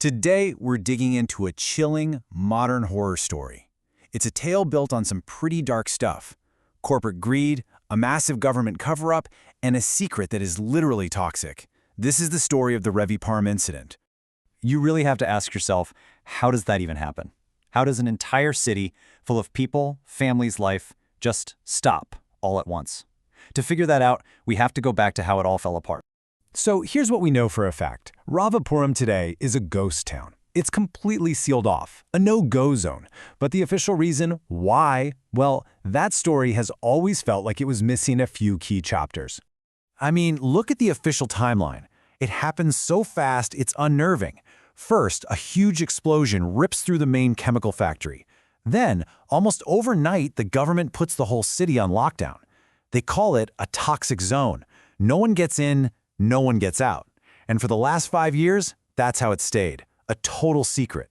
Today, we're digging into a chilling, modern horror story. It's a tale built on some pretty dark stuff. Corporate greed, a massive government cover-up, and a secret that is literally toxic. This is the story of the Reviparam incident. You really have to ask yourself, how does that even happen? How does an entire city full of people, families, life, just stop all at once? To figure that out, we have to go back to how it all fell apart. So here's what we know for a fact. Reviparam today is a ghost town. It's completely sealed off, a no-go zone. But the official reason why, well, that story has always felt like it was missing a few key chapters. I mean, look at the official timeline. It happens so fast, it's unnerving. First, a huge explosion rips through the main chemical factory. Then, almost overnight, the government puts the whole city on lockdown. They call it a toxic zone. No one gets in, no one gets out. And for the last 5 years, that's how it stayed. A total secret.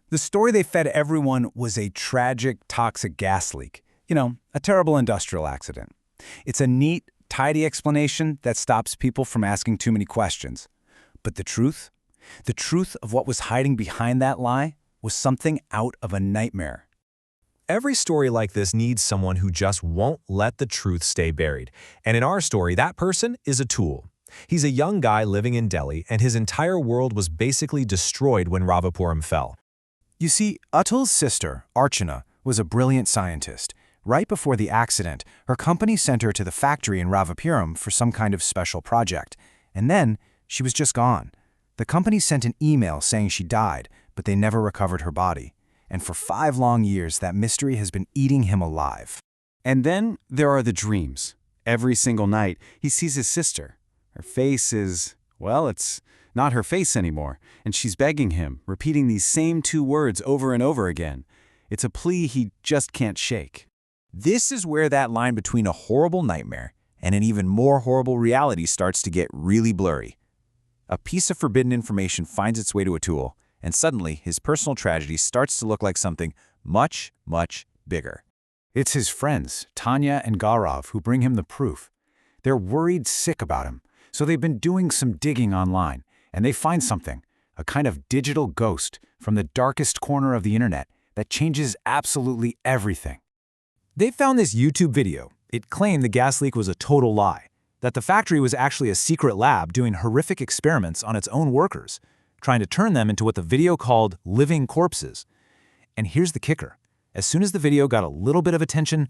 The story they fed everyone was a tragic, toxic gas leak. You know, a terrible industrial accident. It's a neat, tidy explanation that stops people from asking too many questions. But the truth of what was hiding behind that lie was something out of a nightmare. Every story like this needs someone who just won't let the truth stay buried. And in our story, that person is Atul. He's a young guy living in Delhi, and his entire world was basically destroyed when Reviparam fell. You see, Atul's sister, Archana, was a brilliant scientist. Right before the accident, her company sent her to the factory in Reviparam for some kind of special project. And then, she was just gone. The company sent an email saying she died, but they never recovered her body. And for 5 long years, that mystery has been eating him alive. And then there are the dreams. Every single night, he sees his sister. Her face is, well, it's not her face anymore, and she's begging him, repeating these same 2 words over and over again. It's a plea he just can't shake. This is where that line between a horrible nightmare and an even more horrible reality starts to get really blurry. A piece of forbidden information finds its way to Atul, and suddenly his personal tragedy starts to look like something much, much bigger. It's his friends, Tanya and Gaurav, who bring him the proof. They're worried sick about him. So they've been doing some digging online, and they find something, a kind of digital ghost from the darkest corner of the internet that changes absolutely everything. They found this YouTube video. It claimed the gas leak was a total lie, that the factory was actually a secret lab doing horrific experiments on its own workers, trying to turn them into what the video called living corpses. And here's the kicker. As soon as the video got a little bit of attention,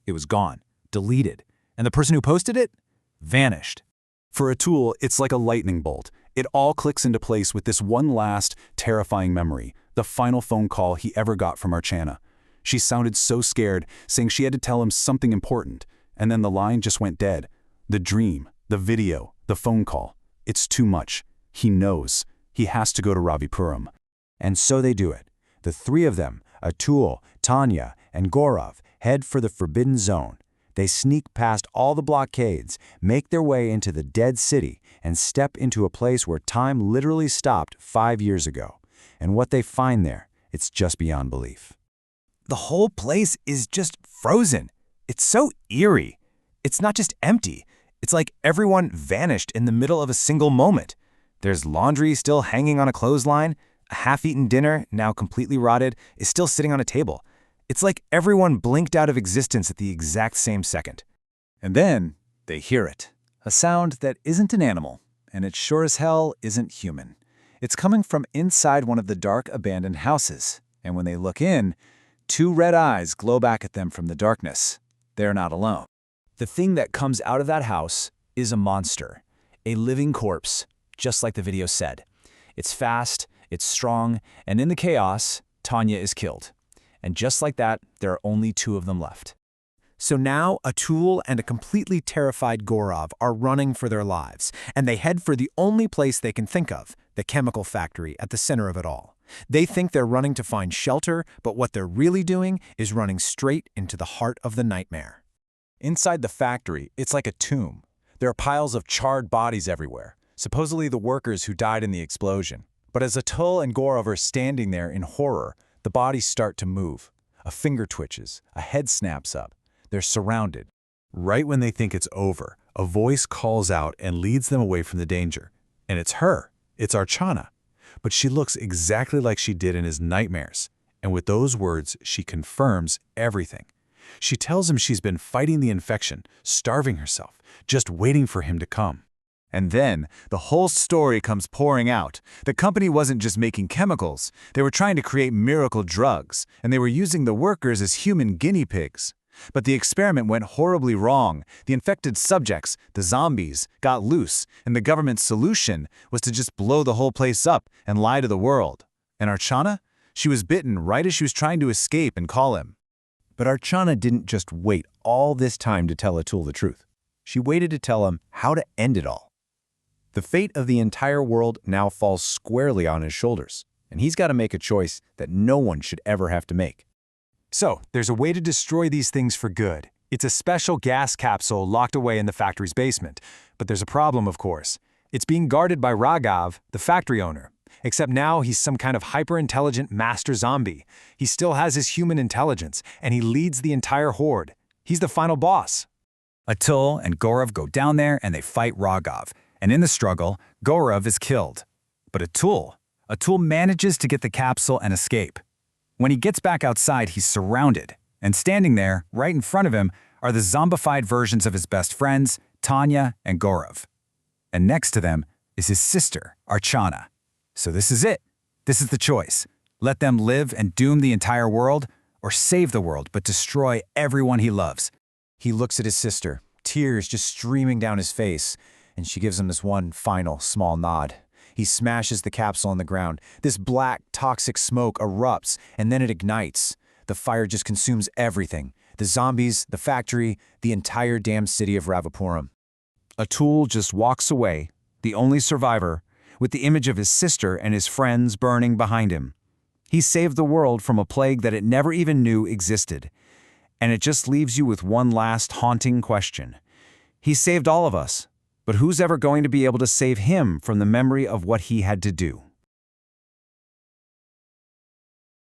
it was gone, deleted, and the person who posted it vanished. For Atul, it's like a lightning bolt. It all clicks into place with this one last, terrifying memory, the final phone call he ever got from Archana. She sounded so scared, saying she had to tell him something important, and then the line just went dead. The dream, the video, the phone call. It's too much. He knows. He has to go to Reviparam. And so they do it. The 3 of them, Atul, Tanya, and Gaurav, head for the Forbidden Zone. They sneak past all the blockades, make their way into the dead city, and step into a place where time literally stopped 5 years ago. And what they find there, it's just beyond belief. The whole place is just frozen. It's so eerie. It's not just empty. It's like everyone vanished in the middle of a single moment. There's laundry still hanging on a clothesline. A half-eaten dinner, now completely rotted, is still sitting on a table. It's like everyone blinked out of existence at the exact same second. And then they hear it. A sound that isn't an animal, and it sure as hell isn't human. It's coming from inside one of the dark, abandoned houses. And when they look in, 2 red eyes glow back at them from the darkness. They're not alone. The thing that comes out of that house is a monster, a living corpse, just like the video said. It's fast, it's strong, and in the chaos, Tanya is killed. And just like that, there are only 2 of them left. So now Atul and a completely terrified Gaurav are running for their lives, and they head for the only place they can think of, the chemical factory at the center of it all. They think they're running to find shelter, but what they're really doing is running straight into the heart of the nightmare. Inside the factory, it's like a tomb. There are piles of charred bodies everywhere, supposedly the workers who died in the explosion. But as Atul and Gaurav are standing there in horror, the bodies start to move. A finger twitches, a head snaps up. They're surrounded. Right when they think it's over, a voice calls out and leads them away from the danger. And it's her. It's Archana. but she looks exactly like she did in his nightmares. And with those words, she confirms everything. She tells him she's been fighting the infection, starving herself, just waiting for him to come. And then, the whole story comes pouring out. The company wasn't just making chemicals. They were trying to create miracle drugs, and they were using the workers as human guinea pigs. But the experiment went horribly wrong. The infected subjects, the zombies, got loose, and the government's solution was to just blow the whole place up and lie to the world. And Archana? She was bitten right as she was trying to escape and call him. But Archana didn't just wait all this time to tell Atul the truth. She waited to tell him how to end it all. The fate of the entire world now falls squarely on his shoulders, and he's got to make a choice that no one should ever have to make. So, there's a way to destroy these things for good. It's a special gas capsule locked away in the factory's basement. But there's a problem, of course. It's being guarded by Raghav, the factory owner. Except now he's some kind of hyper-intelligent master zombie. He still has his human intelligence, and he leads the entire horde. He's the final boss. Atul and Gaurav go down there and they fight Raghav. And in the struggle, Gaurav is killed. But Atul manages to get the capsule and escape. When he gets back outside, he's surrounded. And standing there, right in front of him, are the zombified versions of his best friends, Tanya and Gaurav. And next to them is his sister, Archana. So this is it. This is the choice. Let them live and doom the entire world, or save the world but destroy everyone he loves. He looks at his sister, tears just streaming down his face, and she gives him this one final small nod. He smashes the capsule on the ground. This black, toxic smoke erupts, and then it ignites. The fire just consumes everything. The zombies, the factory, the entire damn city of Ravapuram. Atul just walks away, the only survivor, with the image of his sister and his friends burning behind him. He saved the world from a plague that it never even knew existed. And it just leaves you with one last haunting question. He saved all of us, but who's ever going to be able to save him from the memory of what he had to do?